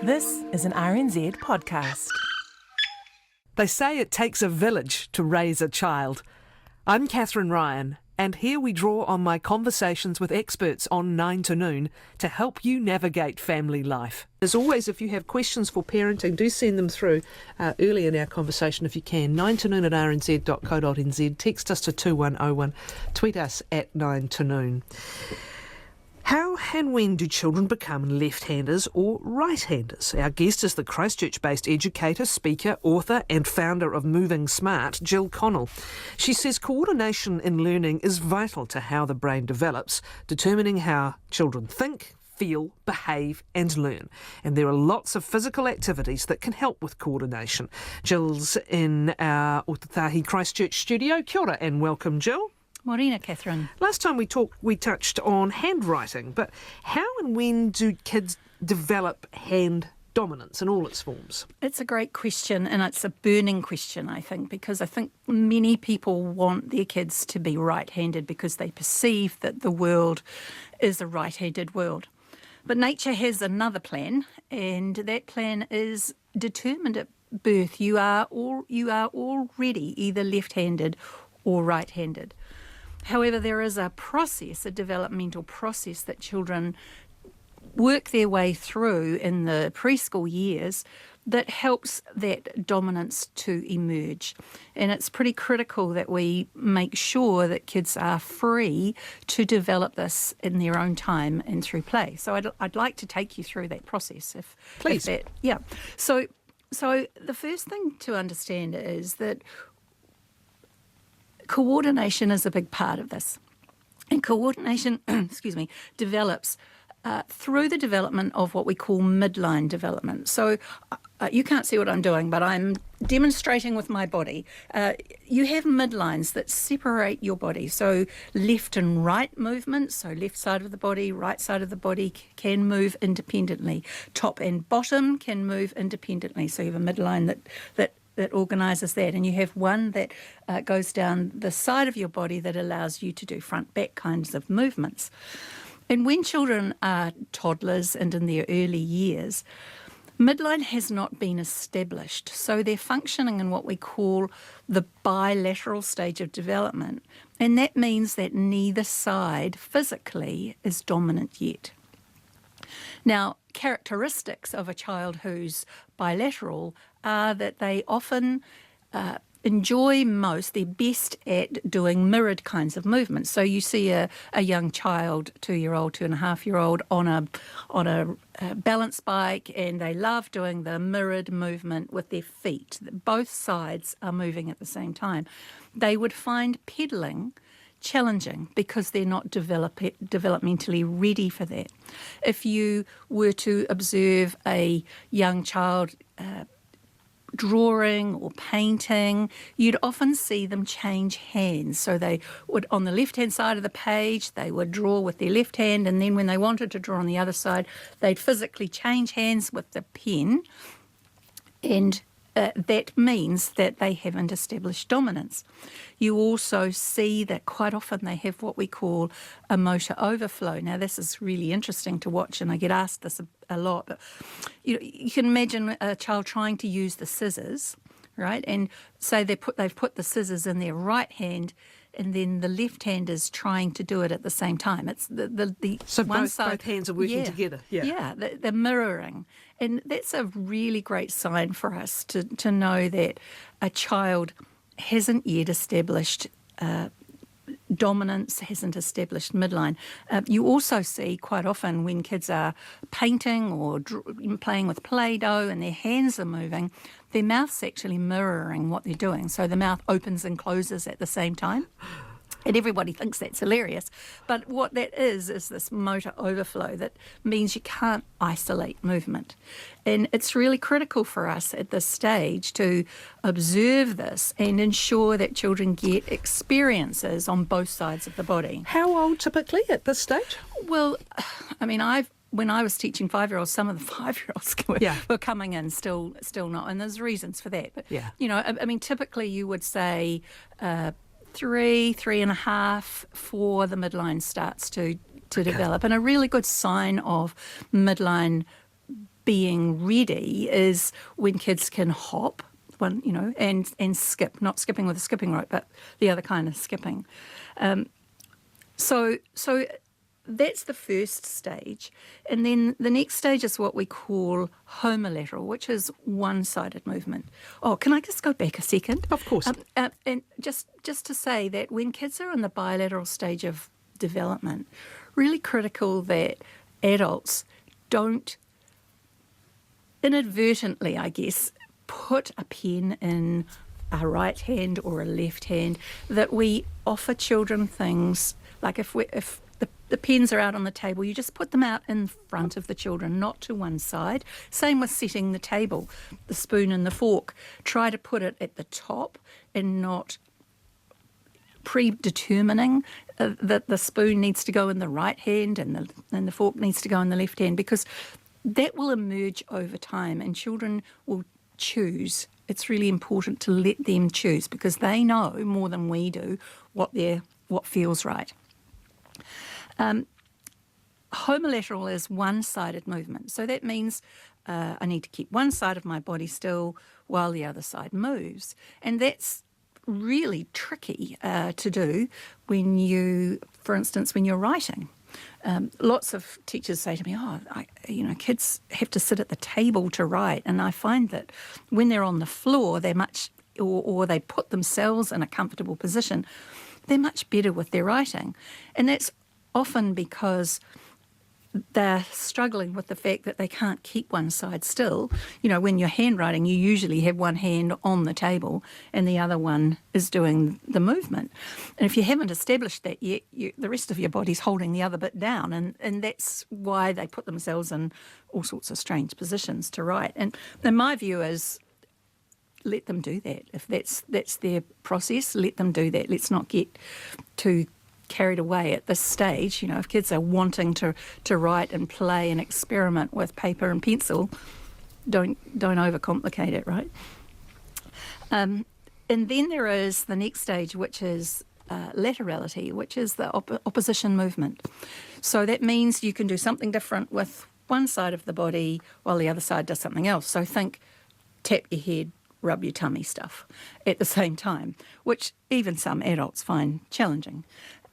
This is an RNZ podcast. They say it takes a village to raise a child. I'm Kathryn Ryan, and here we draw on my conversations with experts on 9 to Noon to help you navigate family life. As always, if you have questions for parenting, do send them through early in our conversation if you can. 9 to Noon at rnz.co.nz. Text us to 2101. Tweet us at 9 to Noon. How and when do children become left-handers or right-handers? Our guest is the Christchurch-based educator, speaker, author and founder of Moving Smart, Gill Connell. She says coordination in learning is vital to how the brain develops, determining how children think, feel, behave and learn. And there are lots of physical activities that can help with coordination. Gill's in our Ōtautahi Christchurch studio. Kia ora and welcome, Gill. Morena, Kathryn. Last time we talked, we touched on handwriting, but how and when do kids develop hand dominance in all its forms? It's a great question, and it's a burning question, I think, because I think many people want their kids to be right-handed because they perceive that the world is a right-handed world. But nature has another plan, and that plan is determined at birth. You are already either left-handed or right-handed. However, there is a process, a developmental process that children work their way through in the preschool years that helps that dominance to emerge. And it's pretty critical that we make sure that kids are free to develop this in their own time and through play. So I'd like to take you through that process. Please. So the first thing to understand is that coordination is a big part of this. And coordination, develops through the development of what we call midline development. So you can't see what I'm doing, but I'm demonstrating with my body. You have midlines that separate your body. So left and right movements, so left side of the body, right side of the body can move independently. Top and bottom can move independently. So you have a midline that organises that, and you have one that goes down the side of your body that allows you to do front-back kinds of movements. And when children are toddlers and in their early years, midline has not been established, so they're functioning in what we call the bilateral stage of development, and that means that neither side physically is dominant yet. Now, characteristics of a child who's bilateral are that they often enjoy they're best at doing mirrored kinds of movements. So you see a young child, 2-year-old, 2.5-year-old on a balance bike, and they love doing the mirrored movement with their feet. Both sides are moving at the same time. They would find pedalling challenging because they're not developmentally ready for that. If you were to observe a young child drawing or painting, you'd often see them change hands. So they would, on the left-hand side of the page, they would draw with their left hand, and then when they wanted to draw on the other side, they'd physically change hands with the pen, and that means that they haven't established dominance. You also see that quite often they have what we call a motor overflow. Now, this is really interesting to watch, and I get asked this a lot. But you can imagine a child trying to use the scissors, right? And say they've put the scissors in their right hand, and then the left hand is trying to do it at the same time. It's the so one both side, hands are working together. Yeah, they're mirroring. And that's a really great sign for us to know that a child hasn't yet established dominance, hasn't established midline. You also see quite often when kids are painting or playing with Play-Doh and their hands are moving, their mouth's actually mirroring what they're doing. So the mouth opens and closes at the same time. And everybody thinks that's hilarious. But what that is this motor overflow that means you can't isolate movement. And it's really critical for us at this stage to observe this and ensure that children get experiences on both sides of the body. How old typically at this stage? Well, I mean, when I was teaching 5-year-olds, some of the 5-year-olds were coming in still not, and there's reasons for that. But, I mean, typically you would say 3.5 for the midline starts to develop. And a really good sign of midline being ready is when kids can hop, and skip, not skipping with a skipping rope, but the other kind of skipping. So that's the first stage. And then the next stage is what we call homolateral, which is one-sided movement. Oh, can I just go back a second? Of course. And just to say that when kids are in the bilateral stage of development, really critical that adults don't inadvertently, I guess, put a pen in a right hand or a left hand, that we offer children things like if the pens are out on the table, you just put them out in front of the children, not to one side. Same with setting the table, the spoon and the fork. Try to put it at the top and not predetermining that the spoon needs to go in the right hand and the fork needs to go in the left hand, because that will emerge over time and children will choose. It's really important to let them choose because they know more than we do what feels right. Homolateral is one-sided movement. So that means I need to keep one side of my body still while the other side moves. And that's really tricky to do when for instance, when you're writing. Lots of teachers say to me, kids have to sit at the table to write. And I find that when they're on the floor, or they put themselves in a comfortable position, they're much better with their writing. And that's often because they're struggling with the fact that they can't keep one side still. When you're handwriting, you usually have one hand on the table and the other one is doing the movement. And if you haven't established that yet, the rest of your body's holding the other bit down. And that's why they put themselves in all sorts of strange positions to write. And my view is, let them do that. If that's their process, let them do that. Let's not get too carried away at this stage. If kids are wanting to write and play and experiment with paper and pencil, don't overcomplicate it, right? And then there is the next stage, which is laterality, which is the opposition movement. So that means you can do something different with one side of the body while the other side does something else. So think tap your head, rub your tummy stuff at the same time, which even some adults find challenging.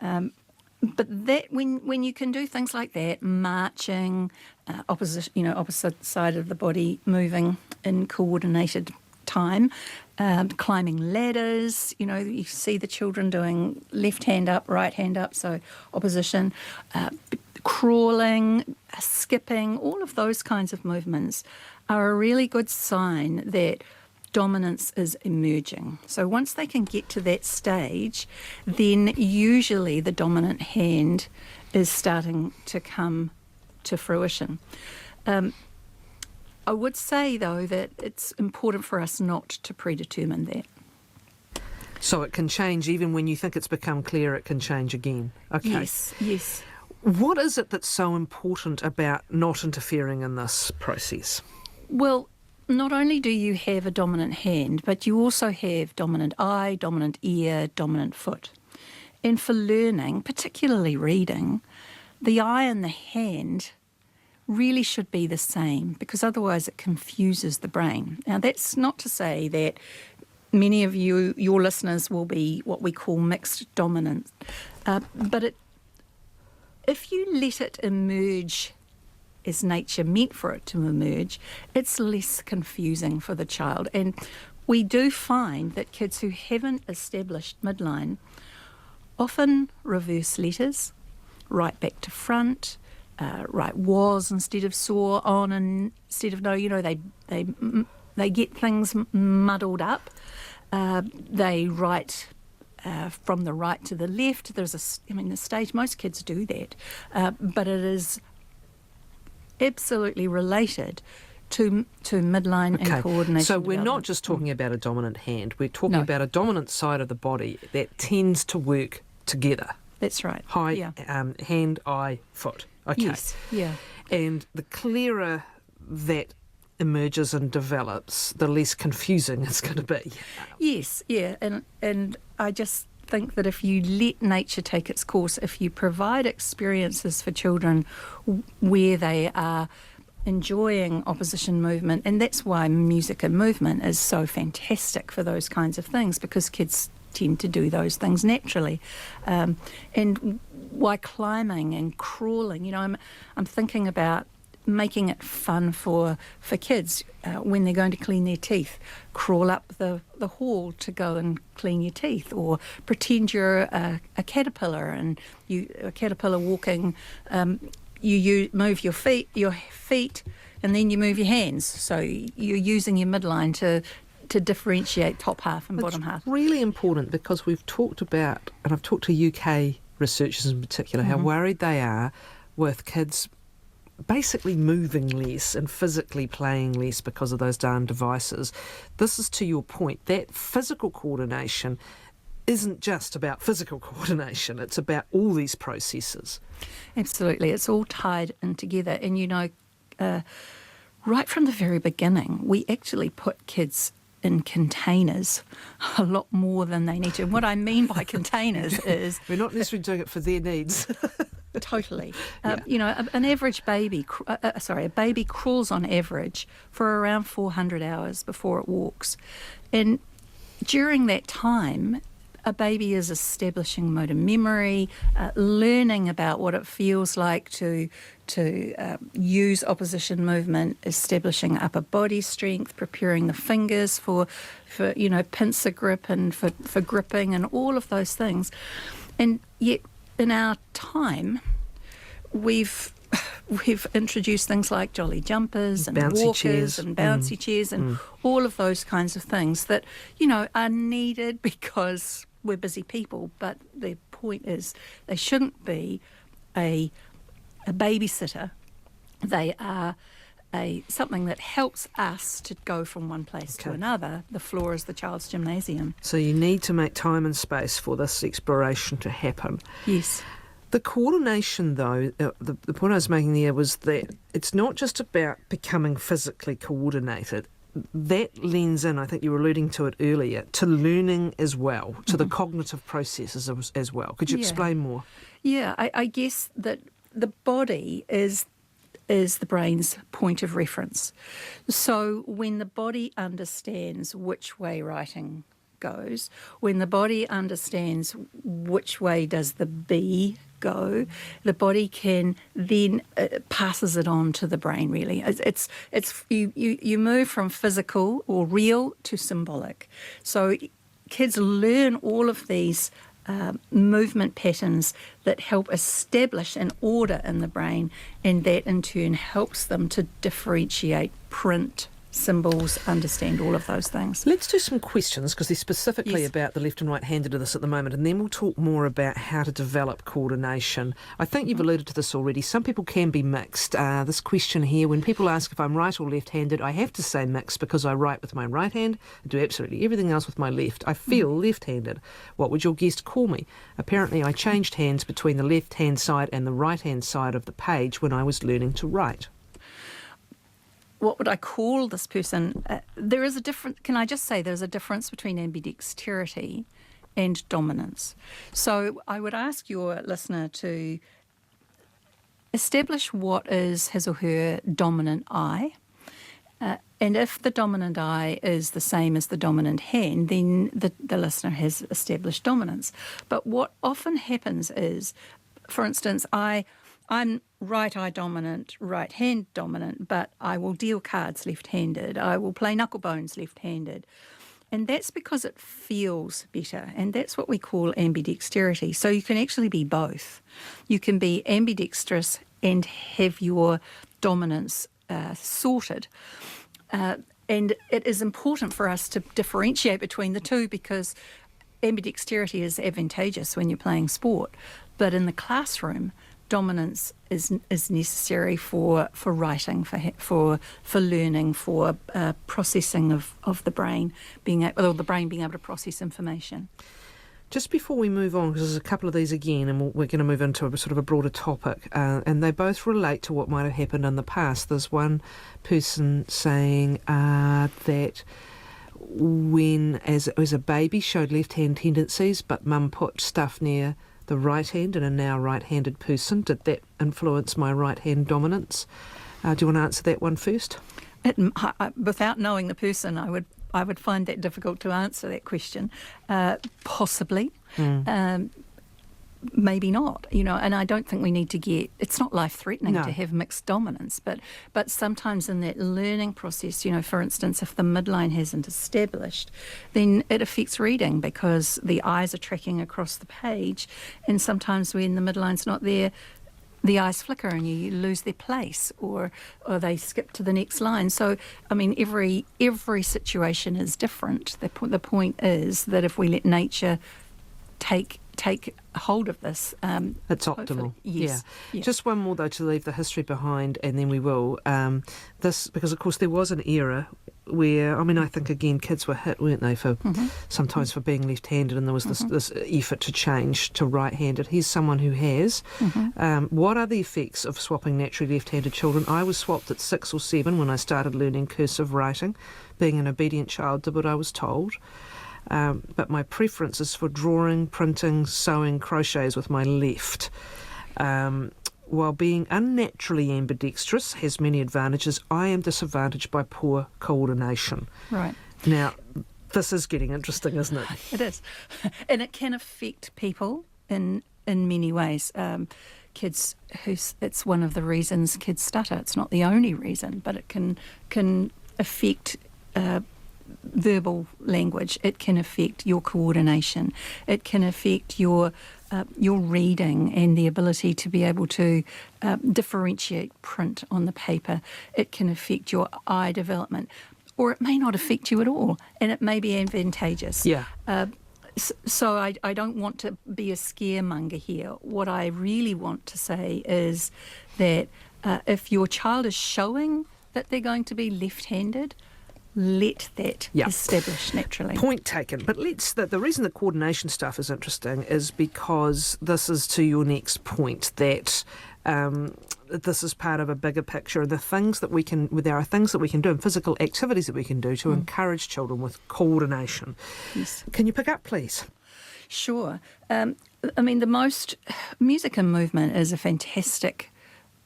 But that when you can do things like that, marching, opposite side of the body moving in coordinated time, climbing ladders, you see the children doing left hand up, right hand up, so opposition, crawling, skipping, all of those kinds of movements are a really good sign that dominance is emerging. So once they can get to that stage, then usually the dominant hand is starting to come to fruition. I would say, though, that it's important for us not to predetermine that. So it can change even when you think it's become clear, it can change again. Okay. Yes. What is it that's so important about not interfering in this process? Well, not only do you have a dominant hand, but you also have dominant eye, dominant ear, dominant foot. And for learning, particularly reading, the eye and the hand really should be the same because otherwise it confuses the brain. Now, that's not to say that many of your listeners will be what we call mixed dominant, but if you let it emerge as nature meant for it to emerge, it's less confusing for the child. And we do find that kids who haven't established midline often reverse letters, right back to front, write was instead of saw, on instead of no. They get things muddled up. They write from the right to the left. The stage, most kids do that, but it is absolutely related to midline and coordination. So we're not just talking about a dominant hand, we're talking about a dominant side of the body that tends to work together. That's right. Hand, eye, foot. Okay. Yes, yeah. And the clearer that emerges and develops, the less confusing it's going to be. Yes, yeah. And I just think that if you let nature take its course, if you provide experiences for children where they are enjoying opposition movement, and that's why music and movement is so fantastic for those kinds of things, because kids tend to do those things naturally. And why climbing and crawling, I'm thinking about making it fun for kids when they're going to clean their teeth. Crawl up the hall to go and clean your teeth, or pretend you're a caterpillar and a caterpillar walking. You move your feet, and then you move your hands. So you're using your midline to differentiate top half and bottom half. It's really important, because we've talked about, and I've talked to UK researchers in particular, how worried they are with kids basically moving less and physically playing less because of those darn devices. This is to your point, that physical coordination isn't just about physical coordination, it's about all these processes. Absolutely, it's all tied in together. And right from the very beginning, we actually put kids in containers a lot more than they need to. And what I mean by containers is... We're not necessarily doing it for their needs. Totally. An average baby, a baby crawls on average for around 400 hours before it walks. And during that time, a baby is establishing motor memory, learning about what it feels like to use opposition movement, establishing upper body strength, preparing the fingers for pincer grip and for gripping and all of those things. And yet in our time, we've introduced things like jolly jumpers and bouncy walkers chairs. And bouncy chairs and all of those kinds of things that, are needed because we're busy people. But the point is they shouldn't be a babysitter. They are something that helps us to go from one place to another. The floor is the child's gymnasium. So you need to make time and space for this exploration to happen. Yes. The coordination, though, the point I was making there was that it's not just about becoming physically coordinated. That lends in, I think you were alluding to it earlier, to learning as well, to the cognitive processes as well. Could you explain more? Yeah, I guess that the body is the brain's point of reference. So when the body understands which way writing goes, when the body understands which way does the B go, the body can then passes it on to the brain. Really, it's you move from physical or real to symbolic. So kids learn all of these movement patterns that help establish an order in the brain, and that in turn helps them to differentiate, print, symbols, understand all of those things. Let's do some questions, because they're specifically about the left and right-handed of this at the moment, and then we'll talk more about how to develop coordination. I think you've alluded to this already. Some people can be mixed. This question here, when people ask if I'm right or left-handed, I have to say mixed, because I write with my right hand, I do absolutely everything else with my left. I feel left-handed. What would your guest call me? Apparently I changed hands between the left-hand side and the right-hand side of the page when I was learning to write. What would I call this person? There is a difference. Can I just say there's a difference between ambidexterity and dominance. So I would ask your listener to establish what is his or her dominant eye. And if the dominant eye is the same as the dominant hand, then the listener has established dominance. But what often happens is, for instance, I'm right eye dominant, right hand dominant, but I will deal cards left-handed. I will play knucklebones left-handed. And that's because it feels better. And that's what we call ambidexterity. So you can actually be both. You can be ambidextrous and have your dominance sorted. And it is important for us to differentiate between the two, because ambidexterity is advantageous when you're playing sport. But in the classroom, dominance is necessary for writing, for learning, for processing of the brain, the brain being able to process information. Just before we move on, because there's a couple of these again, and we're going to move into a sort of a broader topic, and they both relate to what might have happened in the past. There's one person saying that when, as a baby, showed left-hand tendencies, but mum put stuff near the right hand and a now right-handed person. Did that influence my right-hand dominance? Do you want to answer that one first? Without knowing the person, I would find that difficult to answer that question. Possibly. Maybe not, and I don't think we need to it's not life-threatening to have mixed dominance, but sometimes in that learning process, for instance, if the midline hasn't established, then it affects reading because the eyes are tracking across the page, and sometimes when the midline's not there, the eyes flicker and you lose their place, or they skip to the next line. So, I mean, every situation is different. The point is that if we let nature take hold of this, it's optimal. Yes. Yeah. Just one more though to leave the history behind, and then we will. This because of course there was an era where I think again kids were hit, weren't they, for sometimes for being left-handed, and there was this effort to change to right-handed. Here's someone who has. What are the effects of swapping naturally left-handed children? I was swapped at 6 or 7 when I started learning cursive writing. Being an obedient child, did what I was told. But my preference is for drawing, printing, sewing, crochets with my left. While being unnaturally ambidextrous has many advantages, I am disadvantaged by poor coordination. Right. Now, this is getting interesting, isn't it? It is. And it can affect people in many ways. Kids it's one of the reasons kids stutter. It's not the only reason, but it can affect verbal language. It can affect your coordination. It can affect your reading and the ability to be able to differentiate print on the paper. It can affect your eye development, or it may not affect you at all, and it may be advantageous. Yeah. So I don't want to be a scaremonger here. What I really want to say is that if your child is showing that they're going to be left-handed, let that establish naturally. Point taken. But the reason the coordination stuff is interesting is because this is to your next point, that this is part of a bigger picture. There are things that we can do, and physical activities that we can do to encourage children with coordination. Yes. Can you pick up, please? Sure. Music and movement is a fantastic,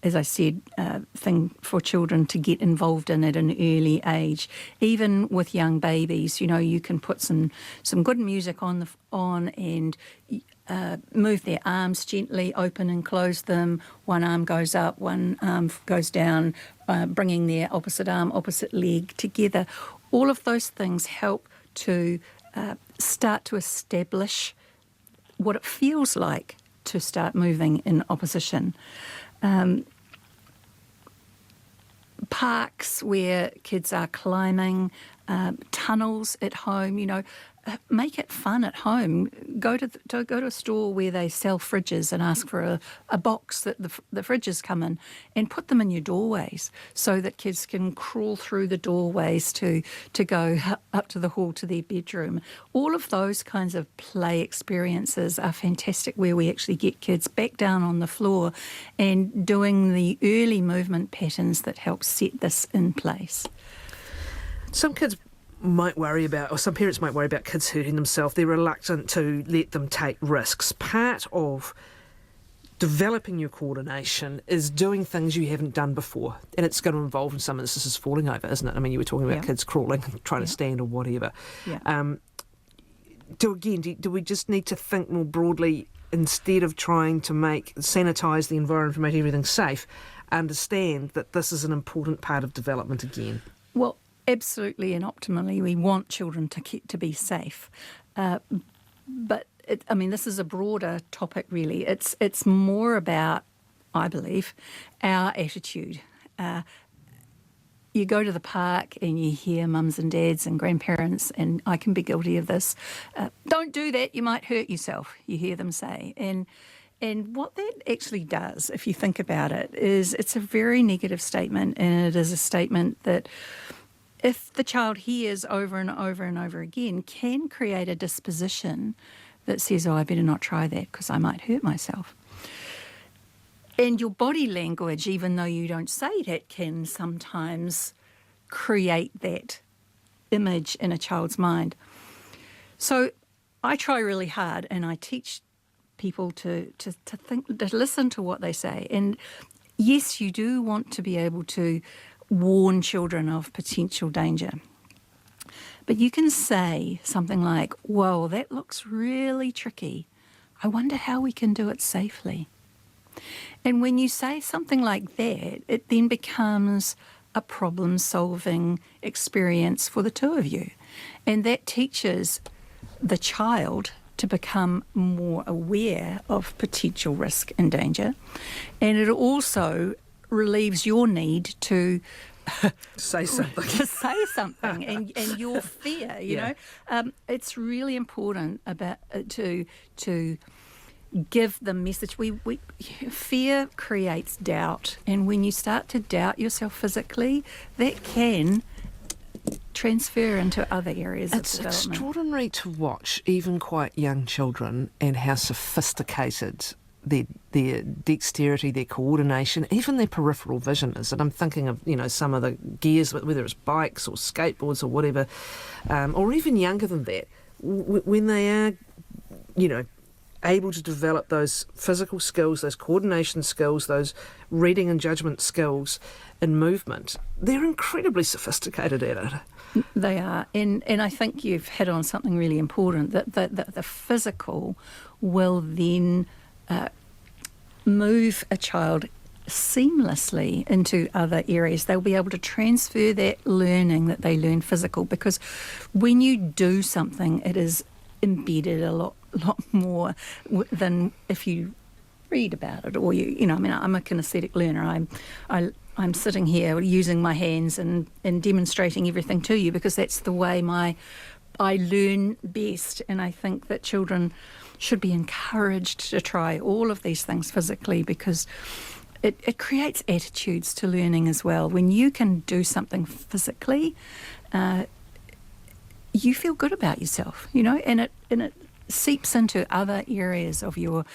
as I said, thing for children to get involved in at an early age. Even with young babies, you can put some good music on and move their arms gently, open and close them. One arm goes up, one arm goes down, bringing their opposite arm, opposite leg together. All of those things help to start to establish what it feels like to start moving in opposition. Parks where kids are climbing, tunnels at home, make it fun at home. Go to a store where they sell fridges and ask for a box that the fridges come in, and put them in your doorways so that kids can crawl through the doorways to go up to the hall to their bedroom. All of those kinds of play experiences are fantastic, where we actually get kids back down on the floor and doing the early movement patterns that help set this in place. Some parents might worry about kids hurting themselves. They're reluctant to let them take risks. Part of developing your coordination is doing things you haven't done before, and it's going to involve in some instances falling over, isn't it? I mean, you were talking about kids crawling, trying to stand or whatever. Yeah. Do we just need to think more broadly instead of trying to sanitise the environment and make everything safe? Understand that this is an important part of development again. Well, absolutely and optimally, we want children to be safe, but this is a broader topic. Really, it's more about, I believe, our attitude. You go to the park and you hear mums and dads and grandparents, and I can be guilty of this. Don't do that; you might hurt yourself. You hear them say, and what that actually does, if you think about it, is it's a very negative statement, and it is a statement that, if the child hears over and over and over again, can create a disposition that says, I better not try that because I might hurt myself. And your body language, even though you don't say that, can sometimes create that image in a child's mind. So I try really hard, and I teach people to think, to listen to what they say. And yes, you do want to be able to warn children of potential danger. But you can say something like, whoa, that looks really tricky. I wonder how we can do it safely. And when you say something like that, it then becomes a problem-solving experience for the two of you. And that teaches the child to become more aware of potential risk and danger. And it also relieves your need to Say something. to say something and your fear, you Yeah. know. It's really important about to give the message. Fear creates doubt, and when you start to doubt yourself physically, that can transfer into other areas of It's development. extraordinary to watch even quite young children and how sophisticated their dexterity, their coordination, even their peripheral vision is. And I'm thinking of, some of the gears, whether it's bikes or skateboards or whatever, or even younger than that, when they are, able to develop those physical skills, those coordination skills, those reading and judgment skills in movement, they're incredibly sophisticated at it. They are, and I think you've hit on something really important, that the physical will then move a child seamlessly into other areas. They'll be able to transfer that learning that they learn physical, because when you do something, it is embedded a lot more than if you read about it, or I'm a kinesthetic learner. I'm sitting here using my hands and demonstrating everything to you, because that's the way I learn best. And I think that children should be encouraged to try all of these things physically, because it creates attitudes to learning as well. When you can do something physically, you feel good about yourself, and it seeps into other areas of your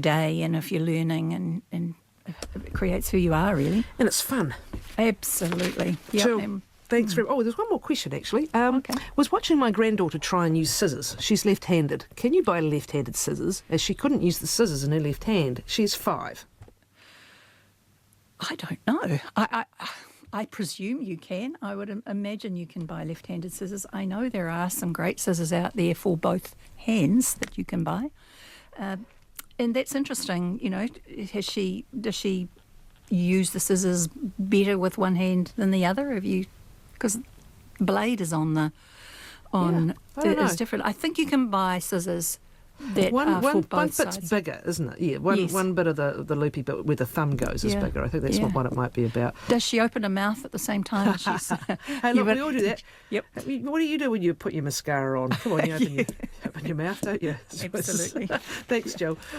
day and of your learning, and it creates who you are, really. And it's fun. Absolutely. Yep. Jill, thanks very much. Oh, there's one more question, actually. Okay. Was watching my granddaughter try and use scissors. She's left-handed. Can you buy left-handed scissors, as she couldn't use the scissors in her left hand? She's 5. I don't know. I presume you can. I would imagine you can buy left-handed scissors. I know there are some great scissors out there for both hands that you can buy. And that's interesting, does she use the scissors better with one hand than the other? Because blade is is different. I think you can buy scissors that are for both one sides. bit's bigger, isn't it? Yeah, Yes. one bit of the loopy bit where the thumb goes is bigger. I think that's what it might be about. Does she open her mouth at the same time? Hey, look, we all do that. Yep. What do you do when you put your mascara on? Come on, you open your mouth, don't you? Absolutely. Thanks, Jill.